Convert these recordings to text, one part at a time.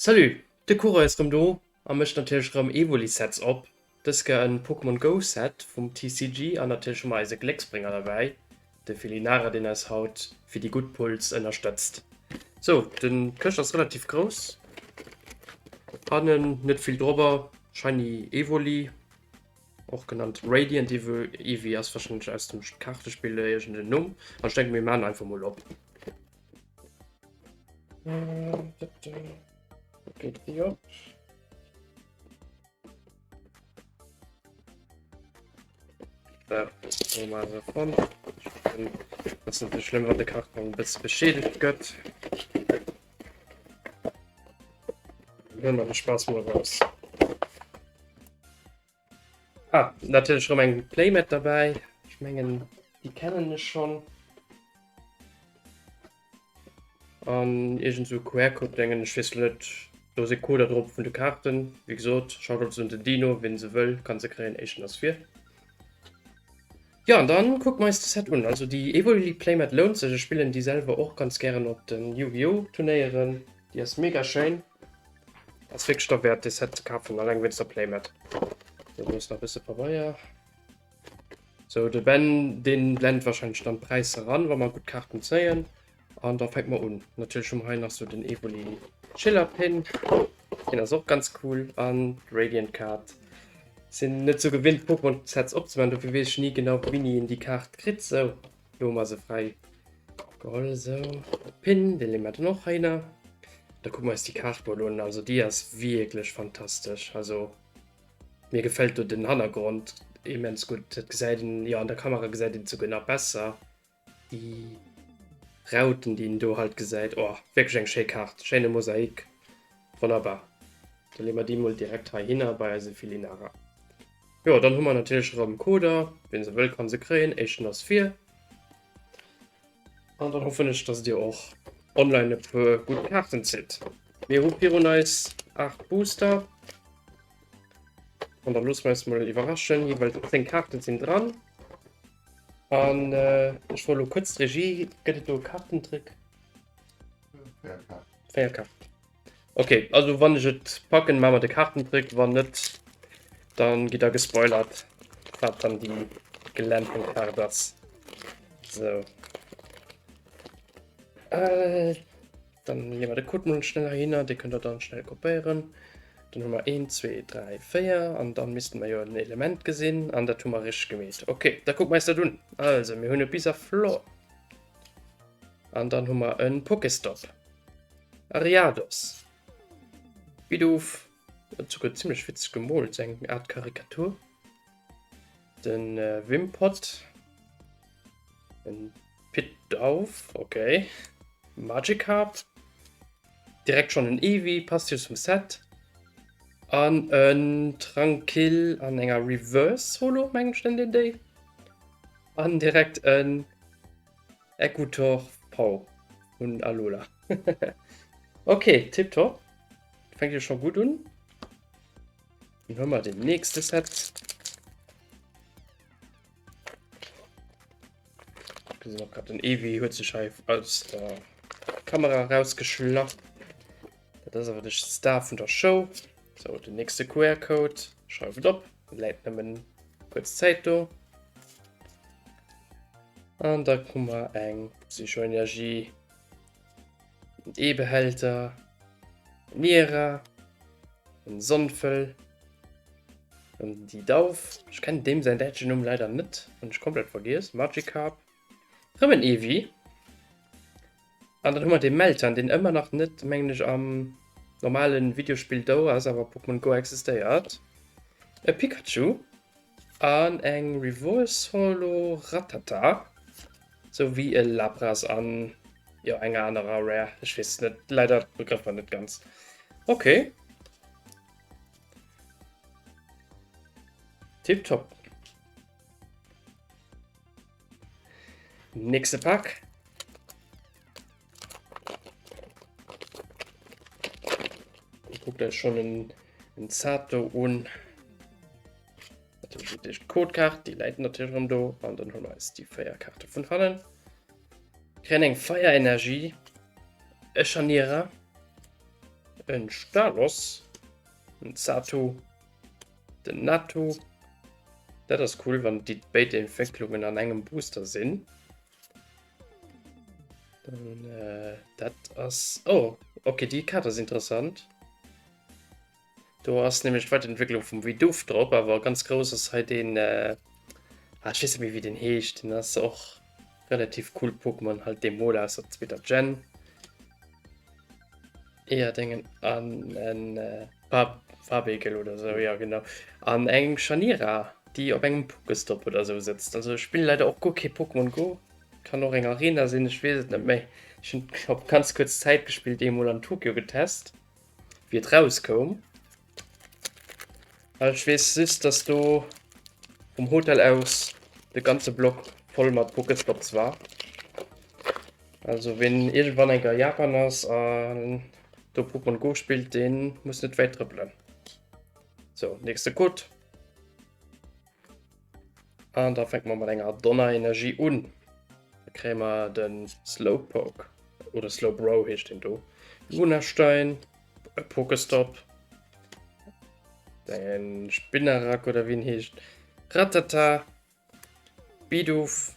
Salut, de Kura ist do am mecht natürlich Evoli-Sets op. Das ist ein Pokémon Go Set vom TCG an natürlich schon mal eise Glecksbringer dabei. Der Felinara, den es haut für die Gutpuls unterstützt. So, den Köcher ist relativ groß. Hannen nicht viel drüber. Shiny Evoli, auch genannt Radiant Eevee, ist wahrscheinlich aus dem Kartenspiel den Numm. Dann stecken wir mal einfach mal ab. Geht hier. Da mal davon. Das ist natürlich schlimm, wenn die Karte ein bisschen beschädigt wird. Dann macht Spaß mal raus. Natürlich schon ein Playmat dabei. Ich meine, die kennen es schon. Und irgend so QR-Code denken, ich weiß nicht, da ist Code drauf von den Karten. Wie gesagt, schaut auf so den Dino, wenn sie will, kann sie kriegen, echt das 4. Ja, und dann guck mal das Set an. Also die Evoli Playmat lohnt sich. Ich spiele die selber auch ganz gerne auf den Yu-Gi-Oh! Turnieren. Die ist mega schön. Das ist wirklich der Wert, das Set zu kaufen, allein wenn es der Playmat. Da muss noch ein bisschen vorbei, ja. So, der Ben, den blendet wahrscheinlich dann Preis heran, weil man gut Karten sehen. Und da fängt man an. Natürlich schon mal noch so den Evoli Chiller Pin. Den ist auch ganz cool. Und Radiant Card. Sind nicht so gewinnt Pokémon-Sets abzumachen, dafür weiß ich nie genau, wie ich in die Karte kriege. So, hier mal so frei. Gold, so. Pin, den nehmen wir noch einer. Da gucken wir uns die Karte an. Also, die ist wirklich fantastisch. Also, mir gefällt den Hintergrund immens gut. Ja, an der Kamera gesagt, den sogar noch besser. Die Rauten, die du halt gesagt, oh, wirklich eine schöne Karte. Schöne Mosaik. Wunderbar. Dann nehmen wir die mal direkt hier hin bei Felinara. Ja, dann haben wir natürlich noch einen Coder. Wenn sie will, kann sie kriegen. Ich das 4. Und dann hoffe ich, dass ihr auch online für gute Karten seht. Wir haben hier nice 8 Booster. Und dann müssen wir uns mal überraschen. Jeweils 10 Karten sind dran. Und ich wollte kurz Regie. Geht es Kartentrick? Faircard. Okay, also wenn ich es packen, machen wir den Kartentrick. Wenn nicht, dann geht er gespoilert. Hat dann die gelernten Karten. So. Dann nehmen wir den Code mal schneller hin, den könnt ihr dann schnell kopieren. Dann haben wir 1, 2, 3, 4 und dann müssten wir ja ein Element gesehen und da tun wir richtig gemäht. Okay, da gucken wir es da tun. Also, wir haben ein bisschen Floor. Und dann haben wir einen Pokestop. Ariados. Bidoof. Sogar ziemlich witzig gemalt, eine Art Karikatur. Den Wimpot. Ein Pit-Auf, okay. Magikarp. Direkt schon ein Eevee, passt hier zum Set. An ein Tranquil an einer Reverse Holo, meinst du den? An direkt ein Ecutor Pau und Alola. Okay, tipptopp. Fängt hier schon gut an. Dann hören wir den nächsten Set. Wir sehen noch gerade den Eevee, hört sich aus der Kamera rausgeschlagen. Das ist aber der Star von der Show. So, der nächste QR-Code. Schreibt ab. Leitet nehmen kurz Zeit da. Und da kommen wir ein Psychoenergie. Ein E-Behälter. Niera. Ein Sonnenfell. Und die Dauf. Ich kann dem sein Deutschen leider nicht. Und ich komplett vergesse. Magikarp. Rimmen Eevee. Und dann haben wir den Meltern, den immer noch nicht mänglich am normalen Videospiel da ist, aber Pokémon Go existiert. Ein Pikachu. Und ein Reverse Holo Rattata. Sowie ein Lapras an. Ja, ein anderer Rare. Ich weiß nicht, leider begriff man nicht ganz. Okay. Tipptopp. Nächste Pack. Guckt da schon in Zato und natürlich die Codekarte, die leiten natürlich um da und dann haben wir jetzt die Feierkarte von Hannen. Training Feuerenergie, Scharnierer, ein Stalos, ein Satu, den Natu. Das ist cool, wenn die beide Entwicklungen an einem Booster sind. Dann, das ist... Oh, okay, die Karte ist interessant. Du hast nämlich die Weiterentwicklung vom Vidoof drauf, aber ganz groß ist halt den... ich weiß nicht, wie den heißt. Das ist auch relativ cool Pokémon, halt dem Mola aus der 2. Gen. Eher denken an einen Farbegel oder so, ja genau. An einen Scharnierer, die auf einem Pokestop oder so sitzt. Also ich spiele leider auch kein Pokémon Go. Kann auch in Arena sehen, ich weiß es nicht mehr. Ich habe ganz kurz Zeit gespielt, Demo an Tokio getestet. Wird rauskommen. Also ich weiß ist, dass du vom Hotel aus der ganze Block voll mit Pokestops war. Also wenn irgendwann ein Japaner der Pokémon Go spielt, den muss nicht weit dribbeln. So, nächste Code. Und da fängt man mit einer Donnerenergie an. Da kriegen wir den Slowpoke. Oder Slowbro heißt den da. Lunarstein, Pokestop, den Spinnerack oder wie ihn heißt. Ratata, Bidoof.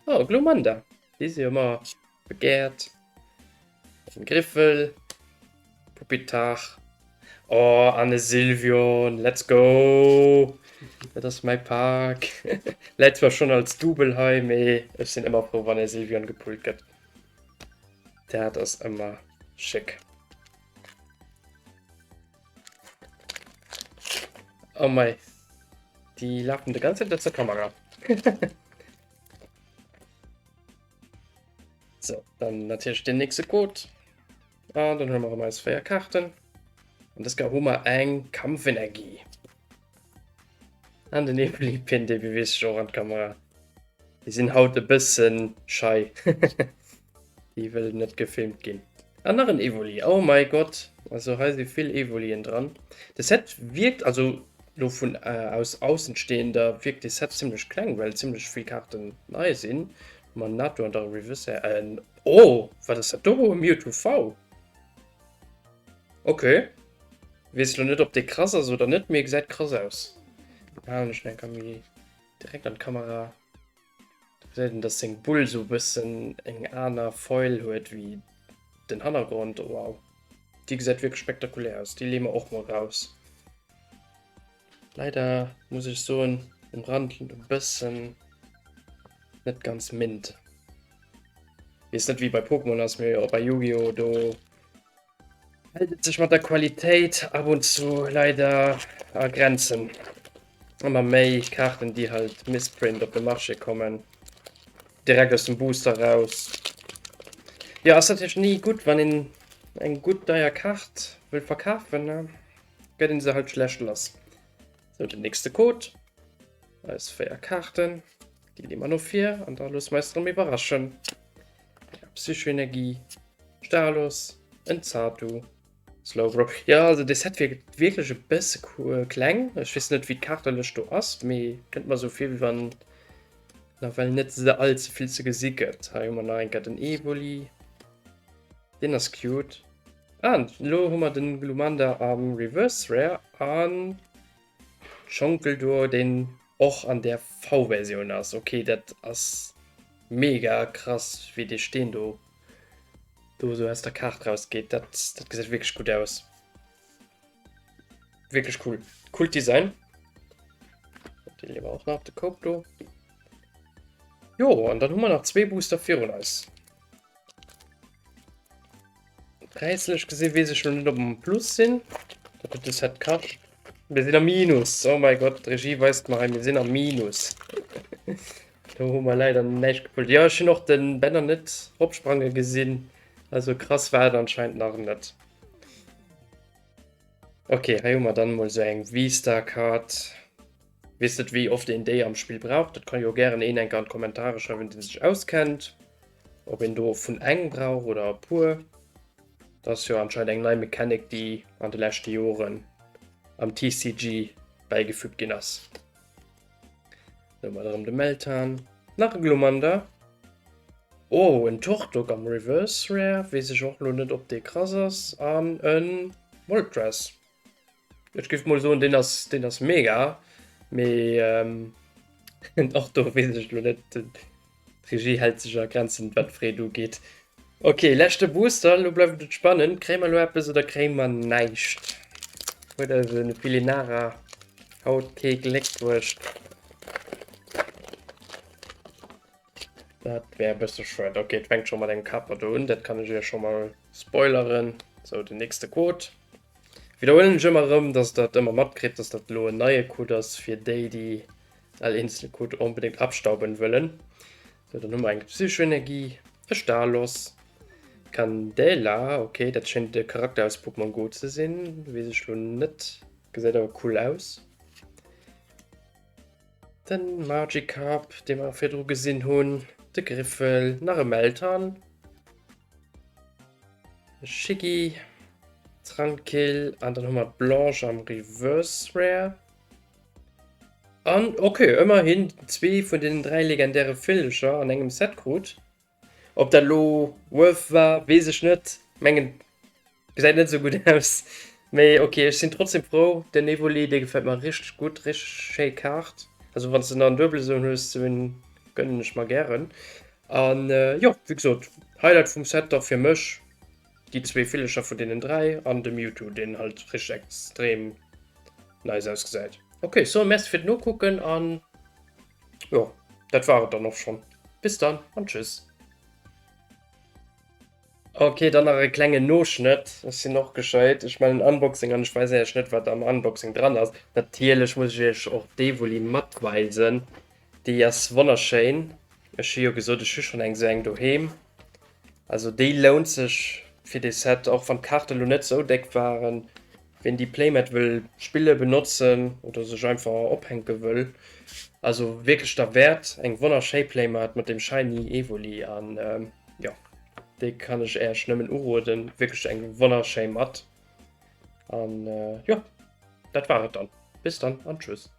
Oh, Glumanda. Die ist ja immer begehrt. Ein Griffel, Pupitach. Oh, Anne Silvion, let's go! Das ist mein Park. Letztes Mal schon als Dubelheim, ey. Ich bin immer froh, wenn er Silvion gepult wird. Der hat das immer schick. Oh mein. Die laufen die ganze Zeit zur Kamera. So, dann natürlich der nächste Code. Ah, dann haben wir mal 2 Karten. Und das gab immer ein Kampfenergie. An den Nebelipin, die bewegt schon an die Kamera. Die sind heute ein bisschen shy. Die will nicht gefilmt gehen. Anderen Evoli, oh mein Gott. Also heißt sie viel Evolien dran. Das Set wirkt, also nur von aus Außenstehender wirkt das Set ziemlich klein, weil ziemlich viele Karten neu sind. Man Nato und der Reverse. Oh, war das Dobo Mewtwo V? Okay. Weißt du nicht, ob der krass ist oder nicht? Mir sieht krass aus. Ja, und ich denke, mir direkt an die Kamera. Selten, dass den Bull so ein bisschen eng einer Foil hört wie den Hintergrund. Wow. Die sieht wirklich spektakulär aus. Die lehnen wir auch mal raus. Leider muss ich so im Rand ein bisschen nicht ganz mint. Ist nicht wie bei Pokémon, als mir auch bei Yu-Gi-Oh! Du hält sich mit der Qualität ab und zu leider an Grenzen. Immer mehr Karten, die halt Missprint auf die Masche kommen. Direkt aus dem Booster raus. Ja, ist natürlich nie gut, wenn in ein gut neuer Kart will verkaufen, ne? Geht ihn sie halt schlecht lassen. So, der nächste Code. Da ist 4 Karten. Die nehmen wir nur 4 und da los meist drum überraschen. Ja, Psychoenergie, Stalos, Enzatu, Slowbro. Ja, also das hat wirklich ein bisschen Klang. Ich weiß nicht, wie kartelisch du hast. Mir kennt man so viel, wie man. Na, weil nicht so allzu viel zu gesickert. Da haben wir noch einen den Evoli. Den ist cute. Und lo haben wir den Glumanda am Reverse Rare an Schonkeldor, den auch an der V-Version ist. Okay, das ist mega krass, wie die stehen, du so aus der Karte rausgeht. Das sieht wirklich gut aus. Wirklich cool. Cool Design. Die lieber auch noch auf der Kopdo. Jo, und dann haben wir noch 2 Booster für uns. Preislich gesehen weiß ich schon nicht, ob wir im Plus sind. Das hat Cash. Wir sind am Minus. Oh mein Gott, Regie weist mal, wir sind am Minus. Da haben wir leider nicht gepult. Ja, ich habe noch den Banner nicht Hauptsprache gesehen. Also krass war er anscheinend noch nicht. Okay, hier haben wir dann mal so ein V-Star-Card. Wisst ihr, wie oft ihr den am Spiel braucht? Das kann ich auch gerne in einen Kommentare schreiben, wenn ihr sich auskennt. Ob ihr da von eng braucht oder pur. Das ist ja anscheinend eine neue Mechanik, die an den letzten Jahren am TCG beigefügt ist. Dann mal darum den Meltan. Nach Glumanda. Oh, ein Tortog am Reverse Rare, weiß ich auch noch nicht, ob der krass ist, an ein Moltres. Ich gebe mal so, den das mega, aber auch da weiß ich noch nicht, die Regie hält sich ja Grenzen, was Fredo geht. Okay, letzte Booster, du bleibst spannend, kriegen wir nur etwas oder kriegen wir nichts? Oder so eine Filinara Hautcake Leckwurst. Das wäre besser schön. Okay, jetzt fängt schon mal den Kapper da und das kann ich ja schon mal spoilern. So, der nächste Code. Wiederholen ich immer rum, dass das immer matt kriegt, dass das nur ein neuer Code ist für die, die alle Instant-Code unbedingt abstauben wollen. So, dann haben wir eigentlich Psychoenergie, Stalos, Candela, okay, das scheint der Charakter aus Pokémon Go zu sein. Weiß ich schon nicht. Sieht aber cool aus. Dann Magikarp, den wir auf Fedro gesehen haben. Der Griffel, nach dem Eltern. Shiggy, Tranquil, und dann haben wir Blanche am Reverse Rare. Und okay, immerhin 2 von den 3 legendären Finisher an einem Setcode. Ob der Lo Wolf war, weiß ich nicht. Mengen sieht nicht so gut aus. Aber okay, ich bin trotzdem froh. Der Nevoli, der gefällt mir richtig gut, richtig schön Karte. Also, wenn du noch einen Doppelsohn hast, dann gönne ich mal gern. Und ja, wie gesagt, Highlight vom Set doch für mich. Die 2 Finisher von denen 3 und der Mewtwo, den halt richtig extrem nice ausgesehen. Okay, so, merci für nur gucken und ja, das war es dann auch schon. Bis dann und tschüss. Okay, dann noch ein kleiner No-Schnitt. Das ist noch gescheit. Ich meine, ein Unboxing und ich weiß ja nicht, was da am Unboxing dran ist. Natürlich muss ich auch die Voli matt weisen. Die ist wunderschön. Ich habe ja gesagt, ich habe schon ein Gesang daheim. Also, die lohnt sich für das Set, auch von Karten noch nicht so deckt waren. Wenn die Playmat will Spiele benutzen oder sich einfach abhängen will. Also wirklich der Wert, ein wunderschöner Playmat mit dem Shiny Evoli an. Ja, den kann ich eher schnell urden. Wirklich ein wunderschöner Mat. Und ja, das war es dann. Bis dann und tschüss.